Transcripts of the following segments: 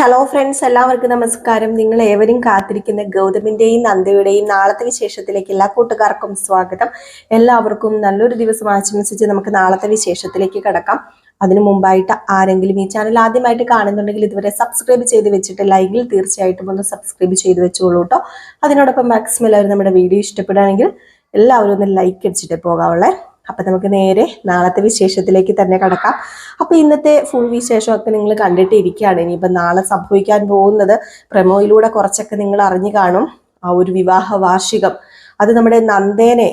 Hello friends, എല്ലാവർക്കും നമസ്കാരം. നിങ്ങൾ ഏവരും കാത്തിരിക്കുന്ന ഗൗതമിന്റെയും നന്ദയുടെയും നാളത്തെ വിശേഷത്തിലേക്ക് എല്ലാ കൂട്ടുകാർക്കും സ്വാഗതം. എല്ലാവർക്കും നല്ലൊരു ദിവസം ആശംസിച്ച് നമുക്ക് നാളത്തെ വിശേഷത്തിലേക്ക് കടക്കാം. അതിനു മുമ്പായിട്ട് ആരെങ്കിലും ഈ ചാനൽ ആദ്യമായിട്ട് കാണുന്നുണ്ടെങ്കിൽ ഇതുവരെ സബ്സ്ക്രൈബ് ചെയ്ത് വെച്ചിട്ടില്ലെങ്കിൽ തീർച്ചയായിട്ടും ഒന്ന് സബ്സ്ക്രൈബ് ചെയ്ത് വെച്ചോളൂ കേട്ടോ. അതിനോടൊപ്പം മാക്സിമം എല്ലാവരും നമ്മുടെ വീഡിയോ ഇഷ്ടപ്പെടുകയാണെങ്കിൽ എല്ലാവരും ഒന്ന് ലൈക്ക് അടിച്ചിട്ട് പോകാവുള്ളേ. അപ്പൊ നമുക്ക് നേരെ നാളത്തെ വിശേഷത്തിലേക്ക് തന്നെ കടക്കാം. അപ്പൊ ഇന്നത്തെ ഫുൾ വിശേഷമൊക്കെ നിങ്ങൾ കണ്ടിട്ടിരിക്കുകയാണ്. ഇനിയിപ്പോ നാളെ സംഭവിക്കാൻ പോകുന്നത് പ്രമോയിലൂടെ കുറച്ചൊക്കെ നിങ്ങൾ അറിഞ്ഞു കാണും. ആ ഒരു വിവാഹ വാർഷികം, അത് നമ്മുടെ നന്ദേനെ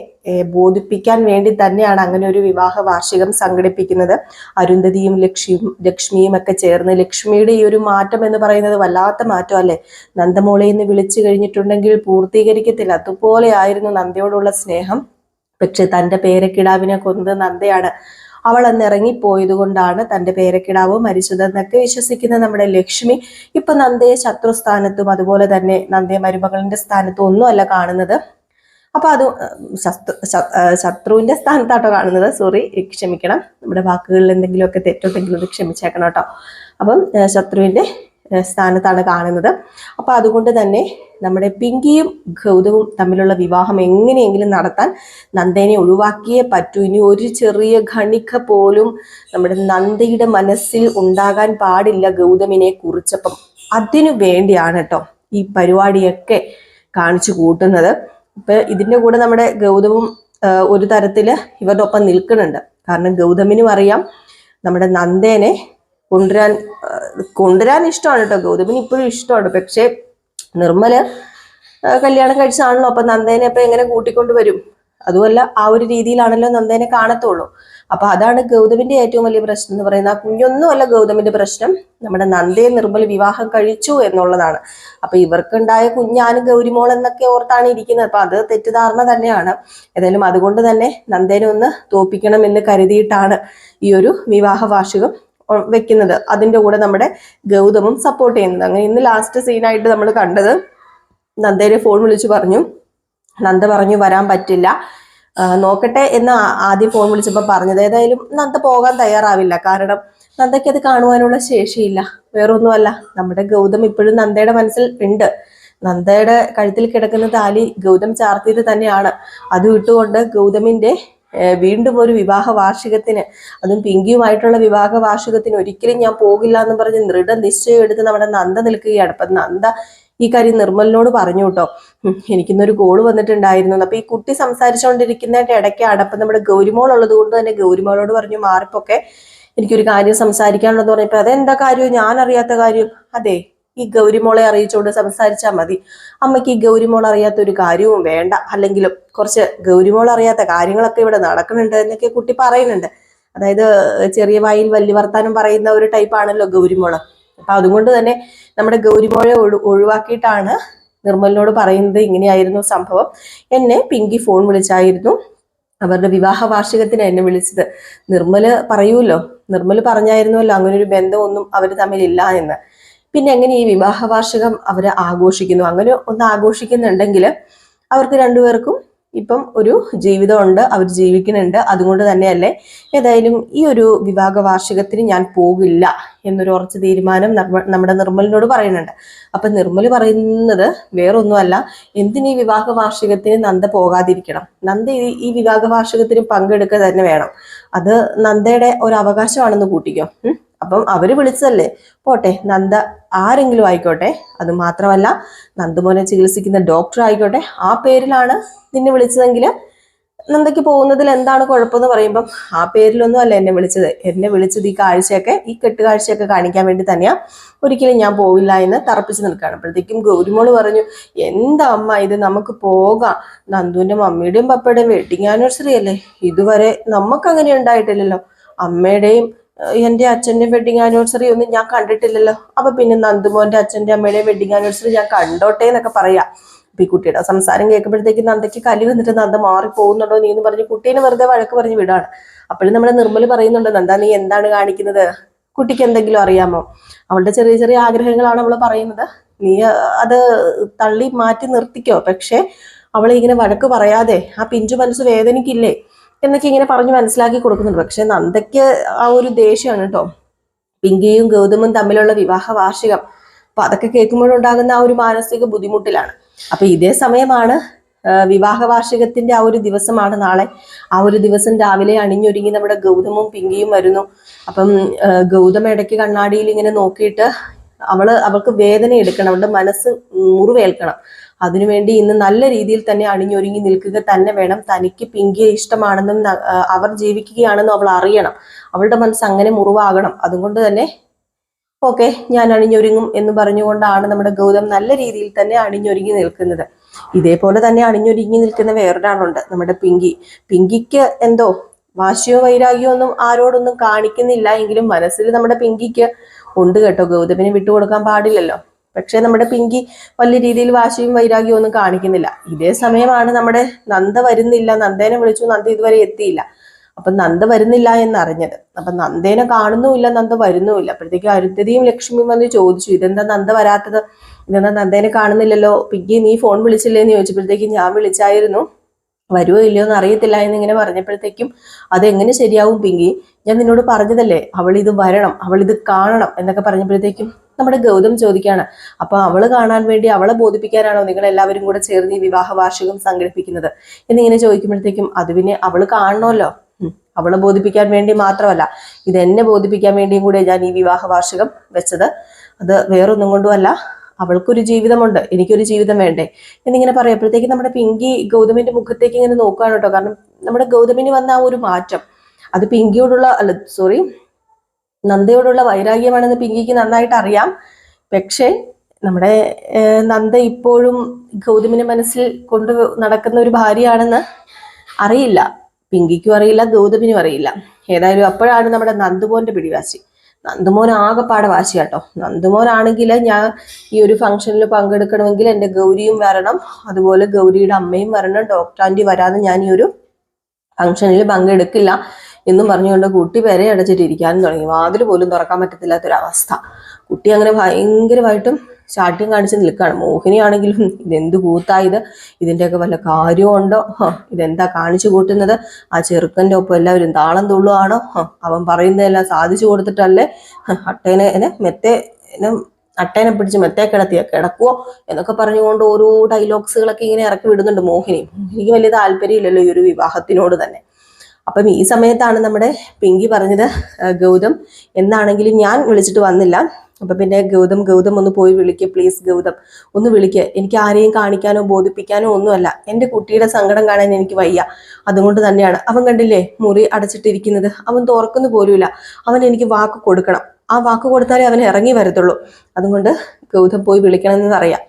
ബോധിപ്പിക്കാൻ വേണ്ടി തന്നെയാണ് അങ്ങനെ ഒരു വിവാഹ വാർഷികം സംഘടിപ്പിക്കുന്നത്. അരുന്ധതിയും ലക്ഷ്മിയും ഒക്കെ ചേർന്ന്. ലക്ഷ്മിയുടെ ഈ ഒരു മാറ്റം എന്ന് പറയുന്നത് വല്ലാത്ത മാറ്റം അല്ലേ. നന്ദമോളെ എന്ന് വിളിച്ചു കഴിഞ്ഞിട്ടുണ്ടെങ്കിൽ പൂർത്തീകരിക്കത്തില്ല. അതുപോലെ ആയിരുന്നു നന്ദയോടുള്ള സ്നേഹം. പക്ഷെ തൻ്റെ പേരക്കിടാവിനെ കൊന്നത് നന്ദയാണ്. അവൾ അന്ന് ഇറങ്ങിപ്പോയത് കൊണ്ടാണ് തൻ്റെ പേരക്കിടാവ് മരിച്ചതെന്നൊക്കെ വിശ്വസിക്കുന്ന നമ്മുടെ ലക്ഷ്മി ഇപ്പൊ നന്ദയെ ശത്രുസ്ഥാനത്തും അതുപോലെ തന്നെ നന്ദയെ മരുമകളിന്റെ സ്ഥാനത്തും ഒന്നുമല്ല കാണുന്നത്. അപ്പൊ അത് ശത്രുവിന്റെ സ്ഥാനത്താട്ടോ കാണുന്നത്. സോറി, ക്ഷമിക്കണം, നമ്മുടെ വാക്കുകളിൽ എന്തെങ്കിലുമൊക്കെ തെറ്റുണ്ടെങ്കിലും അത് ക്ഷമിച്ചേക്കണം കേട്ടോ. അപ്പം ശത്രുവിന്റെ സ്ഥാനത്താണ് കാണുന്നത്. അപ്പൊ അതുകൊണ്ട് തന്നെ നമ്മുടെ പിങ്കിയും ഗൗതവും തമ്മിലുള്ള വിവാഹം എങ്ങനെയെങ്കിലും നടത്താൻ നന്ദേനെ ഒഴിവാക്കിയേ പറ്റൂ. ഇനി ഒരു ചെറിയ ഖണിക പോലും നമ്മുടെ നന്ദയുടെ മനസ്സിൽ ഉണ്ടാകാൻ പാടില്ല ഗൗതമിനെ കുറിച്ചപ്പം. അതിനു വേണ്ടിയാണ് കേട്ടോ ഈ പരിപാടിയൊക്കെ കാണിച്ചു കൂട്ടുന്നത്. ഇപ്പൊ ഇതിന്റെ കൂടെ നമ്മുടെ ഗൗതവും ഒരു തരത്തില് ഇവരുടെ ഒപ്പം നിൽക്കുന്നുണ്ട്. കാരണം ഗൗതമിനും അറിയാം നമ്മുടെ നന്ദേനെ കൊണ്ടുവരാൻ ഇഷ്ടമാണ് കേട്ടോ. ഗൗതമിന് ഇപ്പോഴും ഇഷ്ടമാണ്. പക്ഷെ നിർമ്മല് കല്യാണം കഴിച്ചാണല്ലോ. അപ്പൊ നന്ദേനെ ഇപ്പൊ എങ്ങനെ കൂട്ടിക്കൊണ്ടുവരും? അതുമല്ല, ആ ഒരു രീതിയിലാണല്ലോ നന്ദേനെ കാണത്തുള്ളൂ. അപ്പൊ അതാണ് ഗൗതമിന്റെ ഏറ്റവും വലിയ പ്രശ്നം എന്ന് പറയുന്നത്. ആ കുഞ്ഞൊന്നുമല്ല ഗൗതമിന്റെ പ്രശ്നം, നമ്മുടെ നന്ദയെ നിർമ്മൽ വിവാഹം കഴിച്ചു എന്നുള്ളതാണ്. അപ്പൊ ഇവർക്കുണ്ടായ കുഞ്ഞാണ് ഗൗരിമോൾ എന്നൊക്കെ ഓർത്താണ് ഇരിക്കുന്നത്. അപ്പൊ അത് തെറ്റിദ്ധാരണ തന്നെയാണ്. ഏതായാലും അതുകൊണ്ട് തന്നെ നന്ദേനെ ഒന്ന് തോപ്പിക്കണം എന്ന് കരുതിയിട്ടാണ് ഈ ഒരു വിവാഹ വാർഷികം വെക്കുന്നത്. അതിന്റെ കൂടെ നമ്മുടെ ഗൗതമും സപ്പോർട്ട് ചെയ്യുന്നത്. അങ്ങനെ ഇന്ന് ലാസ്റ്റ് സീനായിട്ട് നമ്മൾ കണ്ടത് നന്ദേനെ ഫോൺ വിളിച്ചു പറഞ്ഞു. നന്ദ പറഞ്ഞു വരാൻ പറ്റില്ല, നോക്കട്ടെ എന്ന് ആദ്യം ഫോൺ വിളിച്ചപ്പോൾ പറഞ്ഞത്. ഏതായാലും നന്ദ പോകാൻ തയ്യാറാവില്ല. കാരണം നന്ദയ്ക്ക് അത് കാണുവാനുള്ള ശേഷിയില്ല. വേറൊന്നുമല്ല, നമ്മുടെ ഗൗതം ഇപ്പോഴും നന്ദയുടെ മനസ്സിൽ ഉണ്ട്. നന്ദയുടെ കഴുത്തിൽ കിടക്കുന്ന താലി ഗൗതം ചാർത്തിയത് തന്നെയാണ്. അത് വിട്ടുകൊണ്ട് ഗൗതമിന്റെ വീണ്ടും ഒരു വിവാഹ വാർഷികത്തിന്, അതും പിങ്കിയുമായിട്ടുള്ള വിവാഹ വാർഷികത്തിന് ഒരിക്കലും ഞാൻ പോകില്ല എന്ന് പറഞ്ഞ് ദൃഢനിശ്ചയം എടുത്ത് നമ്മുടെ നന്ദ നിൽക്കുകയാണ്. അപ്പൊ നന്ദ ഈ കാര്യം നിർമ്മലിനോട് പറഞ്ഞു കേട്ടോ. എനിക്കിന്നൊരു കോള് വന്നിട്ടുണ്ടായിരുന്നു. അപ്പൊ ഈ കുട്ടി സംസാരിച്ചുകൊണ്ടിരിക്കുന്നതിന്റെ ഇടയ്ക്കാണ്. അപ്പൊ നമ്മുടെ ഗൗരിമോൾ ഉള്ളത് കൊണ്ട് തന്നെ ഗൗരിമോളോട് പറഞ്ഞു മാറിപ്പൊക്കെ, എനിക്കൊരു കാര്യം സംസാരിക്കാനുള്ളത് പറഞ്ഞപ്പോ അതെന്താ കാര്യം? ഞാൻ അറിയാത്ത കാര്യം? അതെ, ഈ ഗൗരിമോളെ അറിയിച്ചുകൊണ്ട് സംസാരിച്ചാൽ മതി. അമ്മയ്ക്ക് ഈ ഗൗരിമോൾ അറിയാത്ത ഒരു കാര്യവും വേണ്ട. അല്ലെങ്കിലും കുറച്ച് ഗൗരിമോൾ അറിയാത്ത കാര്യങ്ങളൊക്കെ ഇവിടെ നടക്കുന്നുണ്ട് എന്നൊക്കെ കുട്ടി പറയുന്നുണ്ട്. അതായത് ചെറിയ വായിൽ വലിയ വർത്താനം പറയുന്ന ഒരു ടൈപ്പാണല്ലോ ഗൗരിമോള്. അപ്പൊ അതുകൊണ്ട് തന്നെ നമ്മുടെ ഗൗരിമോളെ ഒഴിവാക്കിയിട്ടാണ് നിർമ്മലിനോട് പറയുന്നത് ഇങ്ങനെയായിരുന്നു സംഭവം. എന്നെ പിങ്കി ഫോൺ വിളിച്ചായിരുന്നു. അവരുടെ വിവാഹ വാർഷികത്തിന് എന്നെ വിളിച്ചത്. നിർമ്മല് പറയൂല്ലോ, നിർമ്മല് പറഞ്ഞായിരുന്നല്ലോ അങ്ങനെ ഒരു ബന്ധമൊന്നും അവർ തമ്മിലില്ല എന്ന്. പിന്നെ എങ്ങനെ ഈ വിവാഹ വാർഷികം അവര് ആഘോഷിക്കുന്നു? അങ്ങനെ ഒന്ന് ആഘോഷിക്കുന്നുണ്ടെങ്കിൽ അവർക്ക് രണ്ടുപേർക്കും ഇപ്പം ഒരു ജീവിതമുണ്ട്, അവർ ജീവിക്കുന്നുണ്ട്. അതുകൊണ്ട് തന്നെയല്ലേ ഏതായാലും ഈ ഒരു വിവാഹ വാർഷികത്തിന് ഞാൻ പോകില്ല എന്നൊരു ഉറച്ച തീരുമാനം നമ്മുടെ നിർമ്മലിനോട് പറയുന്നുണ്ട്. അപ്പൊ നിർമ്മല് പറയുന്നത് വേറൊന്നുമല്ല, എന്തിനീ വിവാഹ വാർഷികത്തിന് നന്ദ പോകാതിരിക്കണം? നന്ദ ഈ വിവാഹ വാർഷികത്തിന് പങ്കെടുക്കുക തന്നെ വേണം. അത് നന്ദയുടെ ഒരു അവകാശമാണെന്ന് കൂട്ടിക്കോ. അപ്പം അവര് വിളിച്ചതല്ലേ, പോട്ടെ, നന്ദ ആരെങ്കിലും ആയിക്കോട്ടെ. അത് മാത്രമല്ല, നന്ദമോനെ ചികിത്സിക്കുന്ന ഡോക്ടർ ആയിക്കോട്ടെ, ആ പേരിലാണ് നിന്നെ വിളിച്ചതെങ്കിൽ നന്ദയ്ക്ക് പോകുന്നതിൽ എന്താണ് കുഴപ്പമെന്ന് പറയുമ്പം ആ പേരിലൊന്നും അല്ല എന്നെ വിളിച്ചത്. എന്നെ വിളിച്ചത് ഈ കെട്ടുകാഴ്ചയൊക്കെ കാണിക്കാൻ വേണ്ടി തന്നെയാ. ഒരിക്കലും ഞാൻ പോവില്ല എന്ന് തറപ്പിച്ച് നിൽക്കുകയാണ്. അപ്പോഴത്തേക്കും ഗൗരിമോള് പറഞ്ഞു, എന്താ അമ്മ ഇത്, നമുക്ക് പോകാം. നന്ദുവിന്റെ മമ്മിയുടെയും പപ്പയുടെയും വെഡിങ് ആനിവേഴ്സറി അല്ലേ, ഇതുവരെ നമുക്ക് അങ്ങനെ ഉണ്ടായിട്ടില്ലല്ലോ. അമ്മയുടെയും എൻ്റെ അച്ഛൻ്റെ വെഡിങ് ആനിവേഴ്സറി ഒന്നും ഞാൻ കണ്ടിട്ടില്ലല്ലോ. അപ്പൊ പിന്നെ നന്ദുമോന്റെ അച്ഛൻ്റെ അമ്മയുടെയും വെഡിങ് ആനിവേഴ്സറി ഞാൻ കണ്ടോട്ടെ എന്നൊക്കെ പറയാ. അപ്പൊ ഈ കുട്ടിയുടെ സംസാരം കേൾക്കുമ്പോഴത്തേക്ക് നന്ദയ്ക്ക് കലി വന്നിട്ട് നന്ദ മാറി പോകുന്നുണ്ടോ നീ എന്ന് പറഞ്ഞ് കുട്ടീനെ വെറുതെ വഴക്ക് പറഞ്ഞ് വിടാണ്. അപ്പോഴും നമ്മുടെ നിർമ്മല് പറയുന്നുണ്ട്, നന്ദ നീ എന്താണ് കാണിക്കുന്നത്? കുട്ടിക്ക് എന്തെങ്കിലും അറിയാമോ? അവളുടെ ചെറിയ ചെറിയ ആഗ്രഹങ്ങളാണ് അവള് പറയുന്നത്. നീ അത് തള്ളി മാറ്റി നിർത്തിക്കോ. പക്ഷെ അവളെ ഇങ്ങനെ വഴക്ക് പറയാതെ, ആ പിഞ്ചു മനസ്സ് വേദനിക്കില്ലേ എന്നൊക്കെ ഇങ്ങനെ പറഞ്ഞ് മനസ്സിലാക്കി കൊടുക്കുന്നുണ്ട്. പക്ഷെ നന്ദയ്ക്ക് ആ ഒരു ദേഷ്യമാണ് കേട്ടോ. പിങ്കിയും ഗൗതമും തമ്മിലുള്ള വിവാഹ വാർഷികം അപ്പൊ അതൊക്കെ കേൾക്കുമ്പോഴുണ്ടാകുന്ന ആ ഒരു മാനസിക ബുദ്ധിമുട്ടിലാണ്. അപ്പൊ ഇതേ സമയമാണ് വിവാഹ വാർഷികത്തിന്റെ ആ ഒരു ദിവസമാണ് നാളെ. ആ ഒരു ദിവസം രാവിലെ അണിഞ്ഞൊരുങ്ങി നമ്മുടെ ഗൗതമും പിങ്കിയും വരുന്നു. അപ്പം ഗൗതം ഇടയ്ക്ക് കണ്ണാടിയിൽ ഇങ്ങനെ നോക്കിയിട്ട് അവൾക്ക് വേദന എടുക്കണം, അവളുടെ മനസ്സ് മുറിവേൽക്കണം. അതിനുവേണ്ടി ഇന്ന് നല്ല രീതിയിൽ തന്നെ അണിഞ്ഞൊരുങ്ങി നിൽക്കുക തന്നെ വേണം. തനിക്ക് പിങ്കിയെ ഇഷ്ടമാണെന്നും അവർ ജീവിക്കുകയാണെന്നും അവൾ അറിയണം. അവളുടെ മനസ്സ് അങ്ങനെ മുറിവാകണം. അതുകൊണ്ട് തന്നെ ഓക്കെ, ഞാൻ അണിഞ്ഞൊരുങ്ങും എന്ന് പറഞ്ഞുകൊണ്ടാണ് നമ്മുടെ ഗൗതം നല്ല രീതിയിൽ തന്നെ അണിഞ്ഞൊരുങ്ങി നിൽക്കുന്നത്. ഇതേപോലെ തന്നെ അണിഞ്ഞൊരുങ്ങി നിൽക്കുന്ന വേറൊരാളുണ്ട്, നമ്മുടെ പിങ്കി. പിങ്കിക്ക് എന്തോ വാശിയോ വൈരാഗ്യമോ ഒന്നും ആരോടൊന്നും കാണിക്കുന്നില്ല എങ്കിലും മനസ്സിൽ നമ്മുടെ പിങ്കിക്ക് ഉണ്ട് കേട്ടോ. ഗൗതമിനെ വിട്ടുകൊടുക്കാൻ പാടില്ലല്ലോ. പക്ഷെ നമ്മുടെ പിങ്കി വലിയ രീതിയിൽ വാശിയും വൈരാഗ്യവും ഒന്നും കാണിക്കുന്നില്ല. ഇതേ സമയമാണ് നമ്മുടെ നന്ദ വരുന്നില്ല. നന്ദേനെ വിളിച്ചു, നന്ദ ഇതുവരെ എത്തിയില്ല. അപ്പൊ നന്ദ വരുന്നില്ല എന്നറിഞ്ഞത്. അപ്പൊ നന്ദേനെ കാണുന്നുമില്ല, നന്ദ വരുന്നുമില്ല. അപ്പോഴത്തേക്ക് അരുന്ധതിയും ലക്ഷ്മിയും വന്ന് ചോദിച്ചു, ഇതെന്താ നന്ദ വരാത്തത്, ഇതെന്താ നന്ദേനെ കാണുന്നില്ലല്ലോ, പിങ്കി നീ ഫോൺ വിളിച്ചില്ലേ എന്ന് ചോദിച്ചപ്പോഴത്തേക്കും ഞാൻ വിളിച്ചായിരുന്നു, വരുമോ ഇല്ലയോ എന്ന് അറിയത്തില്ല എന്നിങ്ങനെ പറഞ്ഞപ്പോഴത്തേക്കും അതെങ്ങനെ ശരിയാവും പിങ്കി, ഞാൻ നിന്നോട് പറഞ്ഞതല്ലേ അവൾ ഇത് വരണം, അവൾ ഇത് കാണണം എന്നൊക്കെ പറഞ്ഞപ്പോഴത്തേക്കും നമ്മുടെ ഗൗതം ചോദിക്കാണ്, അപ്പൊ അവള് കാണാൻ വേണ്ടി അവളെ ബോധിപ്പിക്കാനാണോ നിങ്ങൾ എല്ലാവരും കൂടെ ചേർന്ന് ഈ വിവാഹ വാർഷികം സംഘടിപ്പിക്കുന്നത് എന്നിങ്ങനെ ചോദിക്കുമ്പോഴത്തേക്കും അത് പിന്നെ അവള് കാണണമല്ലോ, അവളെ ബോധിപ്പിക്കാൻ വേണ്ടി മാത്രമല്ല, ഇത് എന്നെ ബോധിപ്പിക്കാൻ വേണ്ടിയും കൂടെ ഞാൻ ഈ വിവാഹ വാർഷികം വെച്ചത്. അത് വേറൊന്നും കൊണ്ടുമല്ല, അവൾക്കൊരു ജീവിതമുണ്ട്, എനിക്കൊരു ജീവിതം വേണ്ടേ എന്നിങ്ങനെ പറയപ്പോഴത്തേക്ക് നമ്മുടെ പിങ്കി ഗൗതമിന്റെ മുഖത്തേക്ക് ഇങ്ങനെ നോക്കുകയാണ് കേട്ടോ. കാരണം നമ്മുടെ ഗൗതമിന് വന്ന ആ ഒരു മാറ്റം അത് പിങ്കിയോടുള്ള നന്ദയോടുള്ള വൈരാഗ്യമാണെന്ന് പിങ്കിക്ക് നന്നായിട്ട് അറിയാം. പക്ഷേ നമ്മുടെ നന്ദ ഇപ്പോഴും ഗൗതമിനെ മനസ്സിൽ കൊണ്ട് നടക്കുന്ന ഒരു ഭാര്യയാണെന്ന് അറിയില്ല. പിങ്കിക്കും അറിയില്ല, ഗൗതമിനും അറിയില്ല. ഏതായാലും അപ്പോഴാണ് നമ്മുടെ നന്ദുമോന്റെ പിടിവാശി. നന്ദുമോൻ ആകെപ്പാടെ വാശിയാട്ടോ. നന്ദുമോനാണെങ്കിൽ ഞാൻ ഈ ഒരു ഫംഗ്ഷനിൽ പങ്കെടുക്കണമെങ്കിൽ എൻ്റെ ഗൗരിയും വരണം, അതുപോലെ ഗൗരിയുടെ അമ്മയും വരണം, ഡോക്ടർ ആൻറ്റി വരാതെ ഞാൻ ഈ ഒരു ഫംഗ്ഷനിൽ പങ്കെടുക്കില്ല എന്നും പറഞ്ഞുകൊണ്ട് കുട്ടി വരെ അടച്ചിട്ടിരിക്കാനും തുടങ്ങി. വാതിൽ പോലും തുറക്കാൻ പറ്റത്തില്ലാത്തൊരവസ്ഥ. കുട്ടി അങ്ങനെ ഭയങ്കരമായിട്ടും ശാഠ്യം കാണിച്ച് നിൽക്കുകയാണ്. മോഹിനിയാണെങ്കിലും ഇതെന്ത് കൂത്തായത്, ഇതിൻ്റെയൊക്കെ വല്ല കാര്യമുണ്ടോ, ഇതെന്താ കാണിച്ചു കൂട്ടുന്നത്, ആ ചെറുക്കൻ്റെ ഒപ്പം എല്ലാവരും താളം തുള്ളുവാണോ, അവൻ പറയുന്നതെല്ലാം സാധിച്ചു കൊടുത്തിട്ടല്ലേ അട്ടേനെ പിടിച്ച് മെത്തേ കിടക്കുവോ എന്നൊക്കെ പറഞ്ഞുകൊണ്ട് ഓരോ ഡയലോഗ്സുകളൊക്കെ ഇങ്ങനെ ഇറക്കി വിടുന്നുണ്ട് മോഹിനി. എനിക്ക് വലിയ താല്പര്യമില്ലല്ലോ ഈ ഒരു വിവാഹത്തിനോട് തന്നെ. അപ്പം ഈ സമയത്താണ് നമ്മുടെ പിങ്കി പറഞ്ഞത്, ഗൗതം എന്നാണെങ്കിലും ഞാൻ വിളിച്ചിട്ട് വന്നില്ല, അപ്പൊ പിന്നെ ഗൗതം ഒന്ന് പോയി വിളിക്കുക പ്ലീസ്, ഗൗതം ഒന്ന് വിളിക്കുക, എനിക്ക് ആരെയും കാണിക്കാനോ ബോധിപ്പിക്കാനോ ഒന്നുമല്ല, എൻ്റെ കുട്ടിയുടെ സങ്കടം കാണാൻ എനിക്ക് വയ്യ, അതുകൊണ്ട് തന്നെയാണ്. അവൻ കണ്ടില്ലേ മുറി അടച്ചിട്ടിരിക്കുന്നത്, അവൻ തുറക്കുന്നു പോലുമില്ല, അവൻ എനിക്ക് വാക്ക് കൊടുക്കണം, ആ വാക്ക് കൊടുത്താലേ അവൻ ഇറങ്ങി വരത്തുള്ളൂ, അതുകൊണ്ട് ഗൗതം പോയി വിളിക്കണമെന്ന് അറിയാം.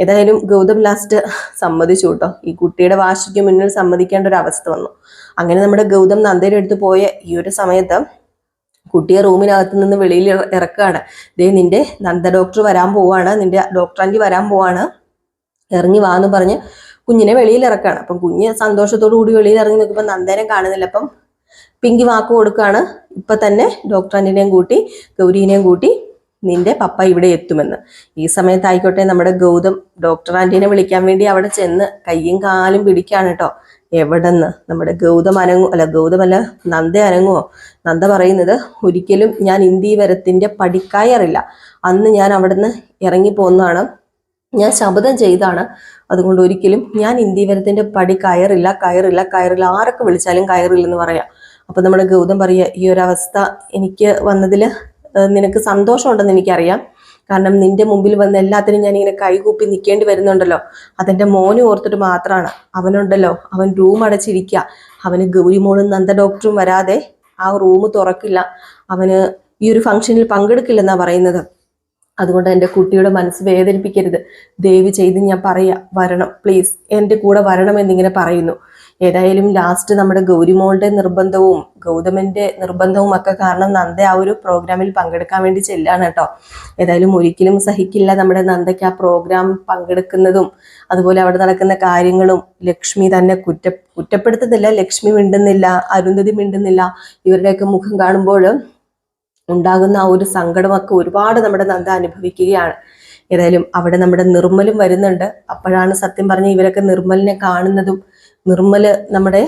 ഏതായാലും ഗൗതം ലാസ്റ്റ് സമ്മതിച്ചു കേട്ടോ. ഈ കുട്ടിയുടെ വാശിക്ക് മുന്നിൽ സമ്മതിക്കേണ്ട ഒരു അവസ്ഥ വന്നു. അങ്ങനെ നമ്മുടെ ഗൗതം നന്ദയുടെ അടുത്ത് പോയ ഈ ഒരു സമയത്ത് കുട്ടിയെ റൂമിനകത്ത് നിന്ന് വെളിയിൽ ഇറക്കുകയാണ്. ദേ നിന്റെ നന്ദ ഡോക്ടർ വരാൻ പോവാണ്, നിന്റെ ഡോക്ടർ ആൻറ്റി വരാൻ പോവാണ്, ഇറങ്ങി വാന്ന് പറഞ്ഞ് കുഞ്ഞിനെ വെളിയിൽ ഇറക്കുകയാണ്. അപ്പം കുഞ്ഞ് സന്തോഷത്തോടു കൂടി വെളിയിൽ ഇറങ്ങി നിൽക്കുമ്പോൾ നന്ദേനെ കാണുന്നില്ല. അപ്പം പിങ്കി വാക്ക് കൊടുക്കുകയാണ്, ഇപ്പൊ തന്നെ ഡോക്ടർ ആൻറ്റിനെയും കൂട്ടി ഗൗരീനെയും കൂട്ടി നിന്റെ പപ്പ ഇവിടെ എത്തുമെന്ന്. ഈ സമയത്തായിക്കോട്ടെ നമ്മുടെ ഗൗതം ഡോക്ടർ ആൻറ്റീനെ വിളിക്കാൻ വേണ്ടി അവിടെ ചെന്ന് കയ്യും കാലും പിടിക്കാണ് കേട്ടോ. എവിടെന്ന് നമ്മുടെ ഗൗതമല്ല നന്ദ അനങ്ങുമോ? നന്ദ പറയുന്നത്, ഒരിക്കലും ഞാൻ ഇന്ദീവരത്തിന്റെ പടി കയറില്ല, അന്ന് ഞാൻ അവിടുന്ന് ഇറങ്ങിപ്പോന്നാണ്, ഞാൻ ശപഥം ചെയ്താണ്, അതുകൊണ്ട് ഒരിക്കലും ഞാൻ ഇന്ദീവരത്തിന്റെ പടി കയറില്ല, ആരൊക്കെ വിളിച്ചാലും കയറില്ലെന്ന് പറയാം. അപ്പൊ നമ്മുടെ ഗൗതം പറയുക, ഈ ഒരു അവസ്ഥ എനിക്ക് വന്നതിൽ നിനക്ക് സന്തോഷമുണ്ടെന്ന് എനിക്കറിയാം, കാരണം നിന്റെ മുമ്പിൽ വന്ന് എല്ലാത്തിനും ഞാൻ ഇങ്ങനെ കൈകൂപ്പി നിൽക്കേണ്ടി വരുന്നുണ്ടല്ലോ, അതെൻ്റെ മോനെ ഓർത്തിട്ട് മാത്രമാണ്. അവനുണ്ടല്ലോ, അവൻ റൂം അടച്ചിരിക്കുക, അവന് ഗൗരിമോളും നന്ദ ഡോക്ടറും വരാതെ ആ റൂം തുറക്കില്ല, അവന് ഈ ഒരു ഫംഗ്ഷനിൽ പങ്കെടുക്കില്ലെന്നാണ് പറയുന്നത്. അതുകൊണ്ട് എൻ്റെ കുട്ടിയുടെ മനസ്സ് വേദനിപ്പിക്കരുത്, ദയവ് ചെയ്ത് ഞാൻ പറയാം, വരണം പ്ലീസ്, എൻ്റെ കൂടെ വരണം എന്നിങ്ങനെ പറയുന്നു. ഏതായാലും ലാസ്റ്റ് നമ്മുടെ ഗൗരിമോളുടെ നിർബന്ധവും ഗൗതമന്റെ നിർബന്ധവും ഒക്കെ കാരണം നന്ദ ആ ഒരു പ്രോഗ്രാമിൽ പങ്കെടുക്കാൻ വേണ്ടി ചെല്ലാണ് കേട്ടോ. ഏതായാലും ഒരിക്കലും സഹിക്കില്ല നമ്മുടെ നന്ദയ്ക്ക് ആ പ്രോഗ്രാം പങ്കെടുക്കുന്നതും അതുപോലെ അവിടെ നടക്കുന്ന കാര്യങ്ങളും. ലക്ഷ്മി തന്നെ കുറ്റപ്പെടുത്തുന്നില്ല, ലക്ഷ്മി മിണ്ടുന്നില്ല, അരുന്ധതി മിണ്ടുന്നില്ല. ഇവരുടെയൊക്കെ മുഖം കാണുമ്പോൾ ഉണ്ടാകുന്ന ആ ഒരു സങ്കടമൊക്കെ ഒരുപാട് നമ്മുടെ നന്ദ അനുഭവിക്കുകയാണ്. ഏതായാലും അവിടെ നമ്മുടെ നിർമ്മലും വരുന്നുണ്ട്. അപ്പോഴാണ് സത്യം പറഞ്ഞ ഇവരൊക്കെ നിർമ്മലിനെ കാണുന്നതും നിർമ്മല് നമ്മുടെ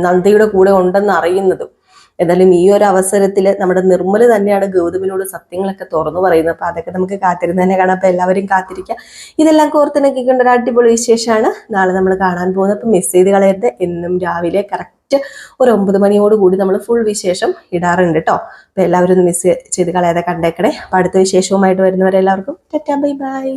നന്ദയുടെ കൂടെ ഉണ്ടെന്ന് അറിയുന്നതും. എന്തായാലും ഈ ഒരു അവസരത്തിൽ നമ്മുടെ നിർമ്മല് തന്നെയാണ് ഗൗതമിനോട് സത്യങ്ങളൊക്കെ തുറന്നു പറയുന്നത്. അപ്പൊ അതൊക്കെ നമുക്ക് കാത്തിരുന്ന് തന്നെ കാണാം. അപ്പൊ എല്ലാവരും കാത്തിരിക്കുക. ഇതെല്ലാം കോർത്തിണക്കിക്കൊണ്ട് ഒരു അടിപൊളി വിശേഷമാണ് നാളെ നമ്മൾ കാണാൻ പോകുന്നത്. അപ്പൊ മിസ് ചെയ്ത് കളയരുത്. എന്നും രാവിലെ കറക്റ്റ് ഒരു 9 മണിയോട് കൂടി നമ്മൾ ഫുൾ വിശേഷം ഇടാറുണ്ട് കേട്ടോ. അപ്പൊ എല്ലാവരും ഒന്ന് മിസ് ചെയ്ത് കളയാതെ കണ്ടേക്കണേ. അപ്പൊ അടുത്ത വിശേഷവുമായിട്ട് വരുന്നവരെല്ലാവർക്കും ടാറ്റാ ബൈ ബൈ.